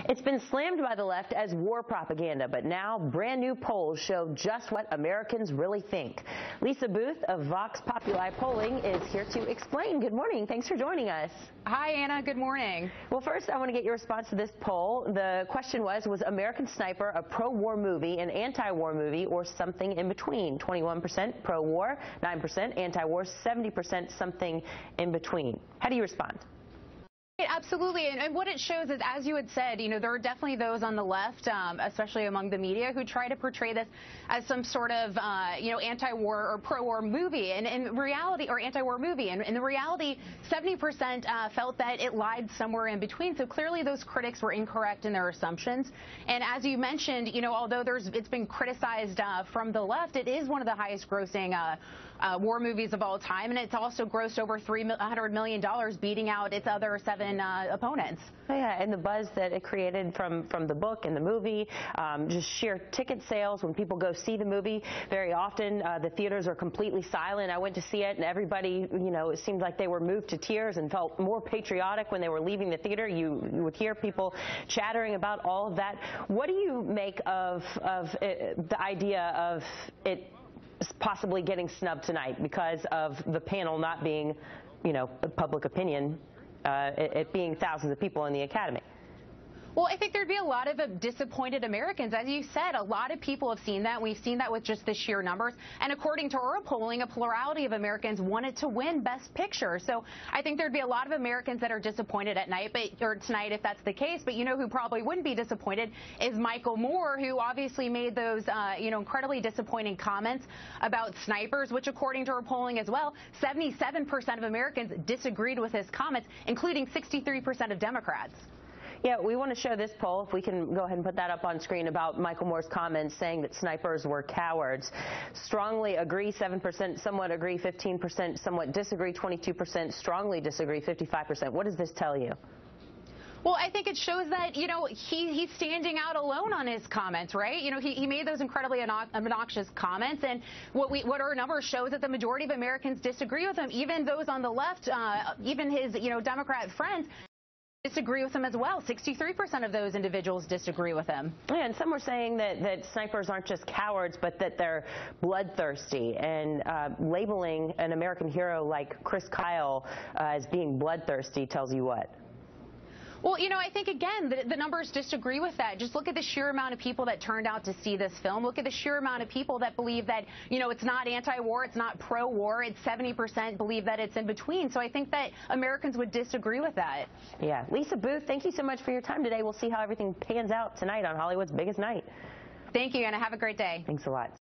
It's been slammed by the left as war propaganda, but now brand new polls show just what Americans really think. Lisa Booth of Vox Populi Polling is here to explain. Good morning. Thanks for joining us. Hi, Anna. Good morning. Well, first, I want to get your response to this poll. The question was American Sniper a pro-war movie, an anti-war movie, or something in between? 21% pro-war, 9% anti-war, 70% something in between. How do you respond? Absolutely. And what it shows is, as you had said, there are definitely those on the left, especially among the media, who try to portray this as some sort of, anti-war or pro-war movie. And in reality, or anti-war movie. And in the reality, 70% felt that it lied somewhere in between. So clearly those critics were incorrect in their assumptions. And as you mentioned, although it's been criticized from the left, it is one of the highest grossing war movies of all time. And it's also grossed over $300 million, beating out its other 7 opponents. Oh, yeah, and the buzz that it created from the book and the movie, just sheer ticket sales when people go see the movie. Very often the theaters are completely silent. I went to see it, and everybody, it seemed like they were moved to tears and felt more patriotic when they were leaving the theater. You would hear people chattering about all of that. What do you make of the idea of it possibly getting snubbed tonight because of the panel not being, public opinion? It being thousands of people in the Academy? Well, I think there'd be a lot of disappointed Americans. As you said, a lot of people have seen that. We've seen that with just the sheer numbers. And according to our polling, a plurality of Americans wanted to win Best Picture. So I think there'd be a lot of Americans that are disappointed or tonight, if that's the case. But who probably wouldn't be disappointed is Michael Moore, who obviously made those, incredibly disappointing comments about snipers, which according to our polling as well, 77% of Americans disagreed with his comments, including 63% of Democrats. Yeah, we want to show this poll, if we can go ahead and put that up on screen, about Michael Moore's comments saying that snipers were cowards. Strongly agree, 7%, somewhat agree, 15%, somewhat disagree, 22%, strongly disagree, 55%. What does this tell you? Well, I think it shows that, he's standing out alone on his comments, right? He made those incredibly obnoxious comments, and what our numbers show is that the majority of Americans disagree with him. Even those on the left, even his, Democrat friends, disagree with him as well. 63% of those individuals disagree with him. Yeah, and some were saying that snipers aren't just cowards, but that they're bloodthirsty, and labeling an American hero like Chris Kyle as being bloodthirsty tells you what? Well, I think, again, the numbers disagree with that. Just look at the sheer amount of people that turned out to see this film. Look at the sheer amount of people that believe that, it's not anti-war, it's not pro-war. It's 70% believe that it's in between. So I think that Americans would disagree with that. Yeah. Lisa Booth, thank you so much for your time today. We'll see how everything pans out tonight on Hollywood's biggest night. Thank you, Anna. Have a great day. Thanks a lot.